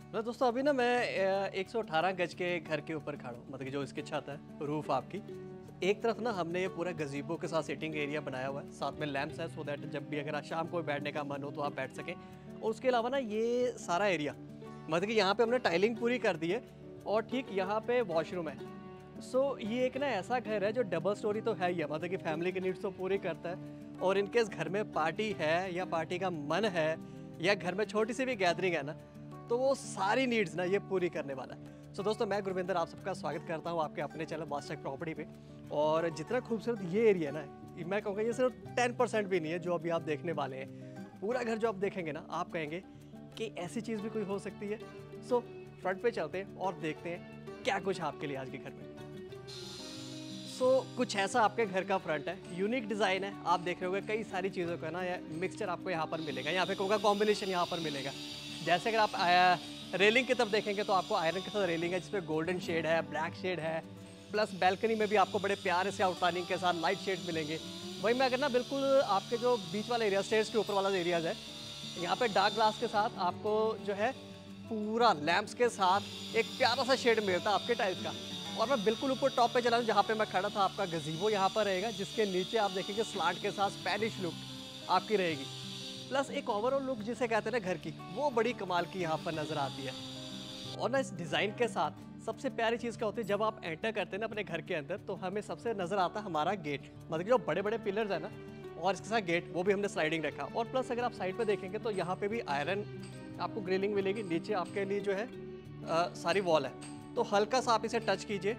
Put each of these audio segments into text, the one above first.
मतलब दोस्तों अभी ना मैं 118 गज के घर के ऊपर खड़ा हूँ, मतलब कि जो इसकी छत है, रूफ आपकी। एक तरफ ना हमने ये पूरा गज़ीबो के साथ सिटिंग एरिया बनाया हुआ है, साथ में लैंप्स है, सो दैट जब भी अगर आज शाम को बैठने का मन हो तो आप बैठ सकें। और उसके अलावा ना ये सारा एरिया, मतलब कि यहाँ पे हमने टाइलिंग पूरी कर दी है और ठीक यहाँ पे वॉशरूम है। ये एक ना ऐसा घर है जो डबल स्टोरी तो है ही है, मतलब कि फैमिली की नीड्स तो पूरी करता है। और इनकेस घर में पार्टी है या पार्टी का मन है या घर में छोटी सी भी गैदरिंग है ना, तो वो सारी नीड्स ना ये पूरी करने वाला है। दोस्तों मैं गुरविंदर आप सबका स्वागत करता हूँ आपके अपने चैनल वास्तविक प्रॉपर्टी पे। और जितना खूबसूरत ये एरिया ना, मैं कहूँगा ये सिर्फ 10% भी नहीं है जो अभी आप देखने वाले हैं। पूरा घर जो आप देखेंगे ना, आप कहेंगे कि ऐसी चीज़ भी कोई हो सकती है। फ्रंट पे चलते हैं और देखते हैं क्या कुछ आपके लिए आज के घर में। कुछ ऐसा आपके घर का फ्रंट है, यूनिक डिज़ाइन है। आप देख रहे होंगे कई सारी चीज़ों का ना मिक्सचर आपको यहाँ पर मिलेगा, यहाँ पे कहूँगा कॉम्बिनेशन यहाँ पर मिलेगा। जैसे अगर आप रेलिंग की तरफ देखेंगे तो आपको आयरन के साथ रेलिंग है जिसमें गोल्डन शेड है, ब्लैक शेड है, प्लस बैल्कनी में भी आपको बड़े प्यारे से आउटलाइनिंग के साथ लाइट शेड मिलेंगे। वहीं में अगर ना बिल्कुल आपके जो बीच वाला एरिया, स्टेयर्स के ऊपर वाला एरियाज है, यहाँ पे डार्क ग्लास के साथ आपको जो है पूरा लैंप्स के साथ एक प्यारा सा शेड मिलता है आपके टाइल्स का। और मैं बिल्कुल ऊपर टॉप पे चला हूँ जहाँ पे मैं खड़ा था। आपका गज़ीबो यहाँ पर रहेगा जिसके नीचे आप देखेंगे स्लांट के साथ स्पेनिश लुक आपकी रहेगी, प्लस एक ओवरऑल लुक जिसे कहते हैं ना घर की, वो बड़ी कमाल की यहाँ पर नज़र आती है। और ना इस डिज़ाइन के साथ सबसे प्यारी चीज़ क्या होती है, जब आप एंटर करते हैं ना अपने घर के अंदर, तो हमें सबसे नज़र आता है हमारा गेट, मतलब कि जो बड़े बड़े पिलर्स है ना, और इसके साथ गेट वो भी हमने स्लाइडिंग रखा। और प्लस अगर आप साइड पे देखेंगे तो यहाँ पे भी आयरन आपको ग्रिलिंग मिलेगी। नीचे आपके लिए जो है सारी वॉल है, तो हल्का सा आप इसे टच कीजिए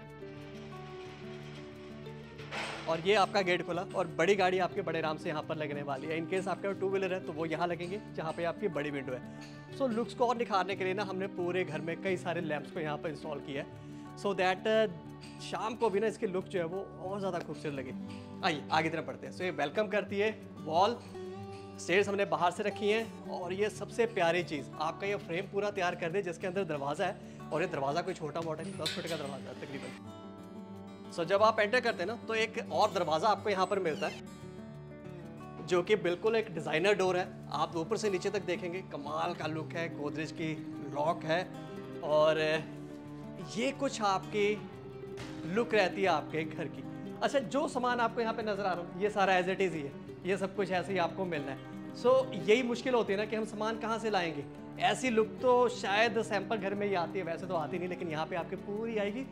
और ये आपका गेट खुला और बड़ी गाड़ी आपके बड़े आराम से यहाँ पर लगने वाली है। इनकेस आपका टू व्हीलर है तो वो यहाँ लगेंगे जहाँ पे आपकी बड़ी विंडो है। लुक्स को और निखारने के लिए ना हमने पूरे घर में कई सारे लैंप्स को यहाँ पर इंस्टॉल किया है, सो दैट शाम को भी ना इसकी लुक जो है वो और ज़्यादा खूबसूरत लगे। आइए आगे तरफ बढ़ते हैं। ये वेलकम करती है वॉल, स्टेयर्स हमने बाहर से रखी हैं। और ये सबसे प्यारी चीज़, आपका ये फ्रेम पूरा तैयार कर दे जिसके अंदर दरवाज़ा है। और ये दरवाज़ा कोई छोटा मोटा नहीं, 10 फुट का दरवाज़ा है तकरीबन। जब आप एंटर करते हैं ना तो एक और दरवाज़ा आपको यहाँ पर मिलता है जो कि बिल्कुल एक डिज़ाइनर डोर है। आप ऊपर से नीचे तक देखेंगे कमाल का लुक है, गोदरेज की लॉक है। और ये कुछ आपकी लुक रहती है आपके घर की। अच्छा, जो सामान आपको यहाँ पे नज़र आ रहा है ये सारा एज इट इज़ ही है, ये सब कुछ ऐसे ही आपको मिलना है। यही मुश्किल होती है ना कि हम सामान कहाँ से लाएंगे। ऐसी लुक तो शायद सैंपल घर में ही आती है, वैसे तो आती नहीं, लेकिन यहाँ पे आपके पूरी आएगी,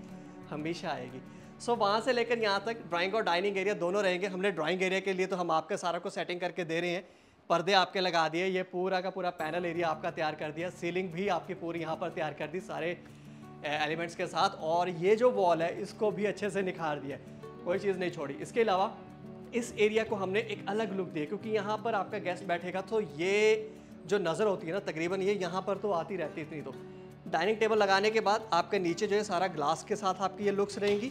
हमेशा आएगी। वहाँ से लेकर यहाँ तक ड्राइंग और डाइनिंग एरिया दोनों रहेंगे। हमने ड्राइंग एरिया के लिए तो हम आपके सारा को सेटिंग करके दे रहे हैं, पर्दे आपके लगा दिए, ये पूरा का पूरा पैनल एरिया आपका तैयार कर दिया, सीलिंग भी आपकी पूरी यहाँ पर तैयार कर दी सारे एलिमेंट्स के साथ। और ये जो वॉल है इसको भी अच्छे से निखार दिया, कोई चीज़ नहीं छोड़ी। इसके अलावा इस एरिया को हमने एक अलग लुक दिया, क्योंकि यहाँ पर आपका गेस्ट बैठेगा तो ये जो नज़र होती है ना, तकरीबन ये यहाँ पर तो आती रहती है इतनी। तो डाइनिंग टेबल लगाने के बाद आपके नीचे जो है सारा ग्लास के साथ आपकी ये लुक्स रहेंगी।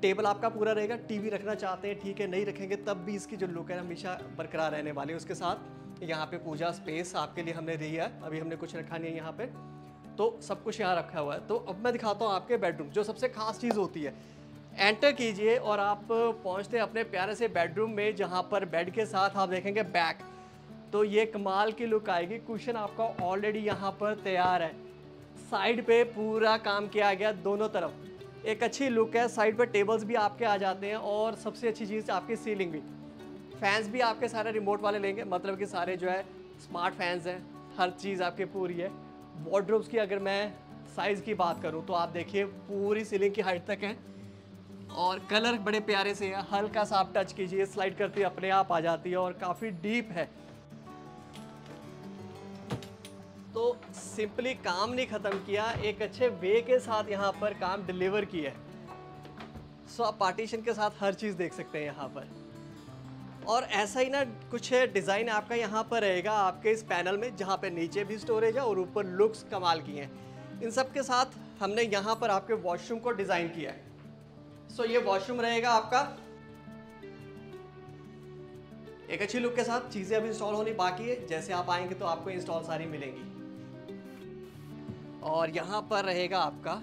टेबल आपका पूरा रहेगा। टीवी रखना चाहते हैं ठीक है, नहीं रखेंगे तब भी इसकी जो लुक है हमेशा बरकरार रहने वाली है। उसके साथ यहाँ पे पूजा स्पेस आपके लिए हमने दी है, अभी हमने कुछ रखा नहीं है यहाँ पे, तो सब कुछ यहाँ रखा हुआ है। तो अब मैं दिखाता हूँ आपके बेडरूम, जो सबसे खास चीज़ होती है। एंटर कीजिए और आप पहुँचते हैं अपने प्यारे से बेडरूम में, जहाँ पर बेड के साथ आप देखेंगे बैक, तो ये कमाल की लुक आएगी। कुशन आपका ऑलरेडी यहाँ पर तैयार है, साइड पे पूरा काम किया गया दोनों तरफ, एक अच्छी लुक है। साइड पर टेबल्स भी आपके आ जाते हैं और सबसे अच्छी चीज़ आपकी सीलिंग भी। फैंस भी आपके सारे रिमोट वाले लेंगे, मतलब कि सारे जो है स्मार्ट फैंस हैं, हर चीज़ आपकी पूरी है। वार्डरोब्स की अगर मैं साइज़ की बात करूं तो आप देखिए पूरी सीलिंग की हाइट तक है और कलर बड़े प्यारे से है। हल्का सा आप टच कीजिए, स्लाइड करती है अपने आप आ जाती है और काफ़ी डीप है। तो सिंपली काम नहीं ख़त्म किया, एक अच्छे वे के साथ यहाँ पर काम डिलीवर किया है। आप पार्टीशन के साथ हर चीज़ देख सकते हैं यहाँ पर। और ऐसा ही ना कुछ डिज़ाइन आपका यहाँ पर रहेगा आपके इस पैनल में, जहाँ पे नीचे भी स्टोरेज है और ऊपर लुक्स कमाल की हैं। इन सब के साथ हमने यहाँ पर आपके वॉशरूम को डिज़ाइन किया है। ये वॉशरूम रहेगा आपका एक अच्छी लुक के साथ। चीज़ें अभी इंस्टॉल होनी बाकी है, जैसे आप आएंगे तो आपको इंस्टॉल सारी मिलेंगी। और यहाँ पर रहेगा आपका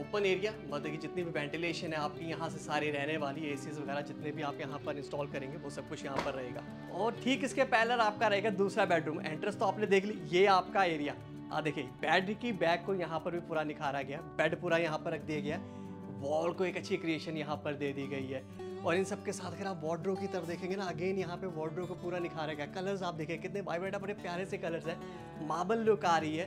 ओपन एरिया, मतलब कि जितनी भी वेंटिलेशन है आपकी यहाँ से सारी रहने वाली एसीज वगैरह जितने भी आप यहाँ पर इंस्टॉल करेंगे वो सब कुछ यहाँ पर रहेगा। और ठीक इसके पैरेलल आपका रहेगा दूसरा बेडरूम। एंट्रेंस तो आपने देख ली, ये आपका एरिया। देखिए बेड की बैक को यहाँ पर भी पूरा निखारा गया, बेड पूरा यहाँ पर रख दिया गया, वॉल को एक अच्छी क्रिएशन यहाँ पर दे दी गई है। और इन सब के साथ अगर आप वार्डरोब की तरफ देखेंगे ना, अगेन यहाँ पे वार्डरोब को पूरा निखारा गया। कलर्स आप देखें कितने वाइब्रेंट, बड़े प्यारे से कलर्स हैं, मार्बल लुक आ रही है,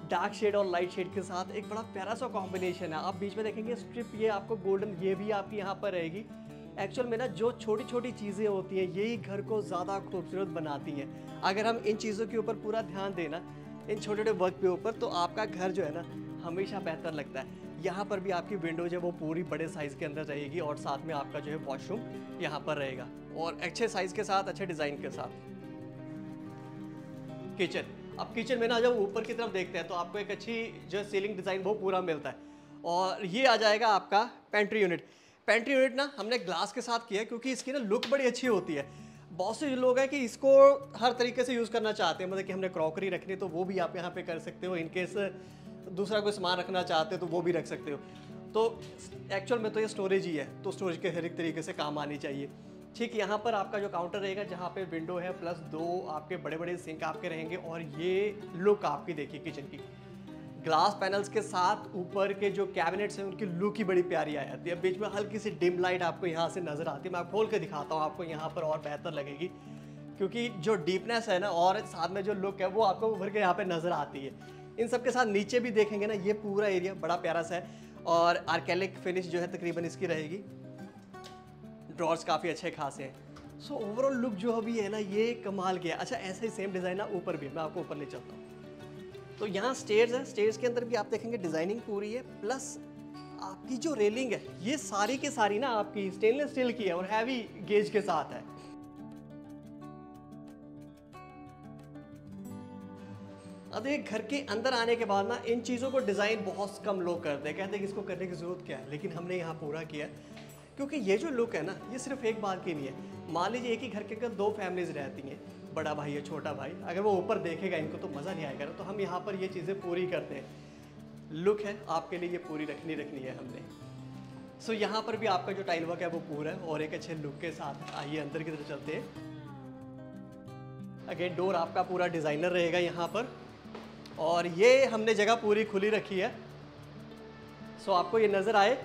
डार्क शेड और लाइट शेड के साथ एक बड़ा प्यारा सा कॉम्बिनेशन है। आप बीच में देखेंगे स्ट्रिप, ये आपको गोल्डन, ये भी आपकी यहाँ पर रहेगी। एक्चुअल में ना जो छोटी छोटी चीज़ें होती हैं यही घर को ज़्यादा खूबसूरत बनाती हैं। अगर हम इन चीज़ों के ऊपर पूरा ध्यान देना, इन छोटे छोटे वर्क के ऊपर, तो आपका घर जो है ना हमेशा बेहतर लगता है। यहाँ पर भी आपकी विंडोज है वो पूरी बड़े साइज़ के अंदर रहेगी और साथ में आपका जो है वॉशरूम यहाँ पर रहेगा और अच्छे साइज़ के साथ, अच्छे डिज़ाइन के साथ। किचन, अब किचन में ना जब ऊपर की तरफ देखते हैं तो आपको एक अच्छी जो सीलिंग डिज़ाइन वो पूरा मिलता है। और ये आ जाएगा आपका पेंट्री यूनिट। पेंट्री यूनिट ना हमने ग्लास के साथ किया है क्योंकि इसकी ना लुक बड़ी अच्छी होती है। बहुत से लोग हैं कि इसको हर तरीके से यूज़ करना चाहते हैं, मतलब कि हमने क्रॉकरी रखनी है तो वो भी आप यहाँ पे कर सकते हो, इनकेस दूसरा कोई सामान रखना चाहते हो तो वो भी रख सकते हो। तो एक्चुअल में तो ये स्टोरेज ही है, तो स्टोरेज के हर एक तरीके से काम आनी चाहिए। ठीक, यहाँ पर आपका जो काउंटर रहेगा जहाँ पे विंडो है प्लस 2 आपके बड़े बड़े सिंक आपके रहेंगे। और ये लुक आपकी देखिए किचन की, ग्लास पैनल्स के साथ ऊपर के जो कैबिनेट्स हैं उनकी लुक ही बड़ी प्यारी आ जाती है। बीच में हल्की सी डिम लाइट आपको यहाँ से नज़र आती है, मैं खोल के दिखाता हूँ आपको, यहाँ पर और बेहतर लगेगी क्योंकि जो डीपनेस है ना और साथ में जो लुक है वो आपको उभर के यहाँ पे नज़र आती है। इन सब के साथ नीचे भी देखेंगे ना, ये पूरा एरिया बड़ा प्यारा सा है और आर्केलिक फिनिश जो है तकरीबन इसकी रहेगी। ड्रॉर्स काफ़ी अच्छे खासे हैं। सो ओवरऑल लुक जो भी है ना ये कमाल के है। अच्छा, ऐसा ही सेम डिज़ाइन ना ऊपर भी, मैं आपको ऊपर ले चलता हूँ। तो यहाँ स्टेयर्स है, स्टेयर्स के अंदर भी आप देखेंगे डिज़ाइनिंग पूरी है, प्लस आपकी जो रेलिंग है ये सारी की सारी ना आपकी स्टेनलेस स्टील की है और हैवी गेज के साथ है। अब ये घर के अंदर आने के बाद ना इन चीज़ों को डिज़ाइन बहुत कम लोग करते हैं, कहते हैं कि इसको करने की ज़रूरत क्या है, लेकिन हमने यहाँ पूरा किया क्योंकि ये जो लुक है ना ये सिर्फ एक बात की नहीं है। मान लीजिए एक ही घर के अंदर 2 फैमिलीज रहती हैं, बड़ा भाई है छोटा भाई, अगर वो ऊपर देखेगा इनको तो मज़ा नहीं आएगा ना, तो हम यहाँ पर ये चीज़ें पूरी करते हैं। लुक है आपके लिए ये पूरी रखनी है हमने। सो यहाँ पर भी आपका जो टाइल वर्क है वो पूरा है और एक अच्छे लुक के साथ। आइए अंदर की तरफ चलते हैं। अगेन डोर आपका पूरा डिज़ाइनर रहेगा यहाँ पर और ये हमने जगह पूरी खुली रखी है। सो आपको ये नज़र आए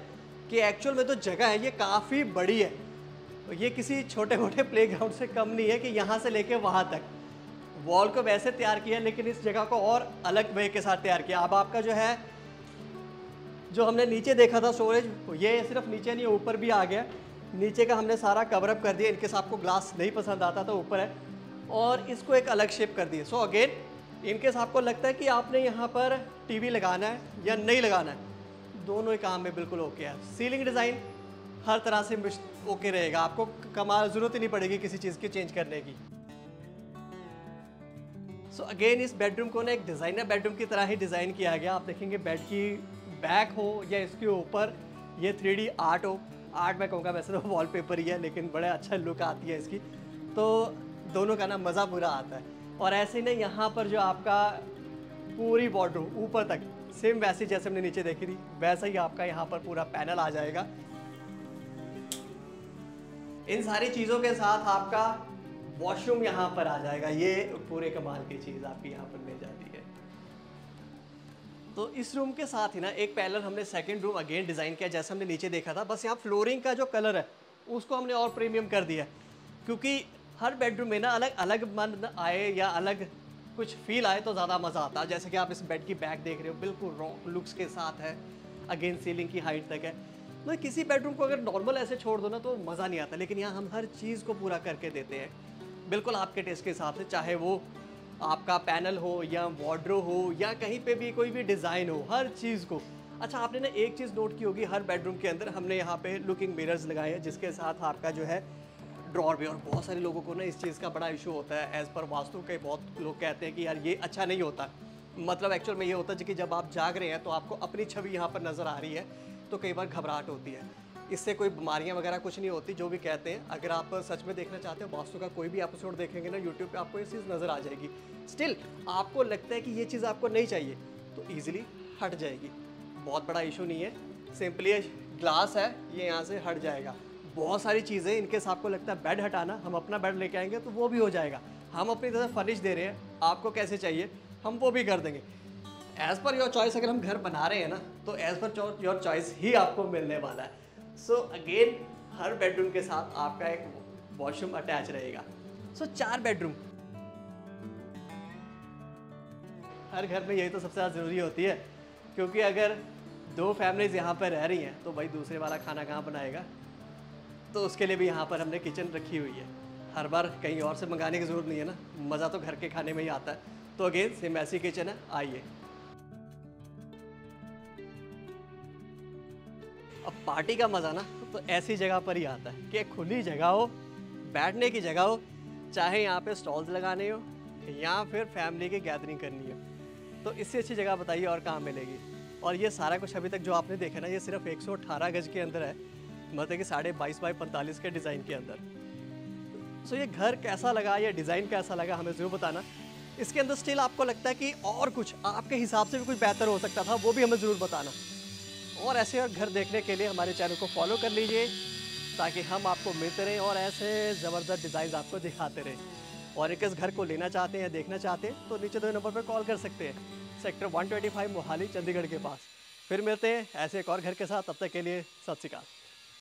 कि एक्चुअल में तो जगह है ये काफ़ी बड़ी है, ये किसी छोटे मोटे प्लेग्राउंड से कम नहीं है कि यहाँ से लेके वहाँ तक। वॉल को वैसे तैयार किया लेकिन इस जगह को और अलग वे के साथ तैयार किया। अब आपका जो है, जो हमने नीचे देखा था स्टोरेज, ये सिर्फ नीचे नहीं ऊपर भी आ गया। नीचे का हमने सारा कवर अप कर दिया, इनकेस आपको ग्लास नहीं पसंद आता तो ऊपर है, और इसको एक अलग शेप कर दिया। सो अगेन इनकेस आपको लगता है कि आपने यहाँ पर टीवी लगाना है या नहीं लगाना है, दोनों ही काम में बिल्कुल ओके है। सीलिंग डिज़ाइन हर तरह से ओके रहेगा, आपको कमाल ज़रूरत ही नहीं पड़ेगी किसी चीज़ की चेंज करने की। सो अगेन इस बेडरूम को ना एक डिज़ाइनर बेडरूम की तरह ही डिज़ाइन किया गया। आप देखेंगे बेड की बैक हो या इसके ऊपर ये 3D आर्ट हो, आर्ट मैं कहूँगा, वैसे तो वॉलपेपर ही है लेकिन बड़ा अच्छा लुक आती है इसकी, तो दोनों का ना मज़ा पूरा आता है। और ऐसे ही ना यहाँ पर जो आपका पूरी वार्डरोब ऊपर तक सेम वैसे जैसे हमने नीचे देखी थी वैसा ही आपका यहाँ पर पूरा पैनल आ जाएगा। इन सारी चीज़ों के साथ आपका वॉशरूम यहाँ पर आ जाएगा। ये पूरे कमाल की चीज़ आपकी यहाँ पर मिल जाती है। तो इस रूम के साथ ही ना एक पैनल हमने सेकंड रूम अगेन डिज़ाइन किया जैसे हमने नीचे देखा था, बस यहाँ फ्लोरिंग का जो कलर है उसको हमने और प्रीमियम कर दिया, क्योंकि हर बेडरूम में ना अलग अलग मन आए या अलग कुछ फील आए तो ज़्यादा मज़ा आता है। जैसे कि आप इस बेड की बैक देख रहे हो, बिल्कुल रॉक लुक्स के साथ है, अगेन सीलिंग की हाइट तक है। मतलब किसी बेडरूम को अगर नॉर्मल ऐसे छोड़ दो ना तो मज़ा नहीं आता, लेकिन यहाँ हम हर चीज़ को पूरा करके देते हैं बिल्कुल आपके टेस्ट के हिसाब से, चाहे वो आपका पैनल हो या वार्डरोब हो या कहीं पे भी कोई भी डिज़ाइन हो, हर चीज़ को। अच्छा, आपने ना एक चीज़ नोट की होगी, हर बेडरूम के अंदर हमने यहाँ पे लुकिंग मिरर्स लगाए हैं जिसके साथ आपका जो है ड्रॉर भी। और बहुत सारे लोगों को ना इस चीज़ का बड़ा इशू होता है, एज़ पर वास्तु के बहुत लोग कहते हैं कि यार ये अच्छा नहीं होता। मतलब एक्चुअल में ये होता है कि जब आप जाग रहे हैं तो आपको अपनी छवि यहाँ पर नज़र आ रही है तो कई बार घबराहट होती है। इससे कोई बीमारियां वगैरह कुछ नहीं होती जो भी कहते हैं। अगर आप सच में देखना चाहते हो वास्तु का कोई भी एपिसोड देखेंगे ना यूट्यूब पे, आपको ये चीज़ नज़र आ जाएगी। स्टिल आपको लगता है कि ये चीज़ आपको नहीं चाहिए तो ईजिली हट जाएगी। बहुत बड़ा इशू नहीं है, सिंपली ग्लास है ये यहाँ से हट जाएगा। बहुत सारी चीज़ें इनकेस आपको लगता है बेड हटाना, हम अपना बेड लेके आएंगे तो वो भी हो जाएगा। हम अपनी तरफ फर्निश दे रहे हैं, आपको कैसे चाहिए हम वो भी कर देंगे। एज़ पर योर चॉइस अगर हम घर बना रहे हैं ना, तो एज़ पर योर चॉइस ही आपको मिलने वाला है। सो अगेन हर बेडरूम के साथ आपका एक वॉशरूम अटैच रहेगा। सो 4 बेडरूम हर घर में यही तो सबसे ज़्यादा ज़रूरी होती है, क्योंकि अगर 2 फैमिलीज़ यहाँ पर रह रही हैं तो भाई दूसरे वाला खाना कहाँ बनाएगा। तो उसके लिए भी यहाँ पर हमने किचन रखी हुई है, हर बार कहीं और से मंगाने की ज़रूरत नहीं है ना, मज़ा तो घर के खाने में ही आता है। तो अगेन सेम ऐसी किचन है, आइए। अब पार्टी का मज़ा ना तो ऐसी जगह पर ही आता है कि खुली जगह हो, बैठने की जगह हो, चाहे यहाँ पे स्टॉल्स लगाने हो या फिर फैमिली की गैदरिंग करनी हो, तो इससे अच्छी जगह बताइए और कहाँ मिलेगी। और ये सारा कुछ अभी तक जो आपने देखा ना, ये सिर्फ 118 गज के अंदर है, मतलब कि 22.5 बाई 45 के डिज़ाइन के अंदर। सो ये घर कैसा लगा, ये डिज़ाइन कैसा लगा, हमें ज़रूर बताना। इसके अंदर स्टिल आपको लगता है कि और कुछ आपके हिसाब से भी कुछ बेहतर हो सकता था, वो भी हमें ज़रूर बताना। और ऐसे और घर देखने के लिए हमारे चैनल को फॉलो कर लीजिए, ताकि हम आपको मिलते रहें और ऐसे ज़बरदस्त डिज़ाइन आपको दिखाते रहें। और एक इस घर को लेना चाहते हैं, देखना चाहते हैं, तो नीचे 2 नंबर पर कॉल कर सकते हैं, सेक्टर 125 मोहाली चंडीगढ़ के पास। फिर मिलते हैं ऐसे एक और घर के साथ, तब तक के लिए सत श्री अकाल।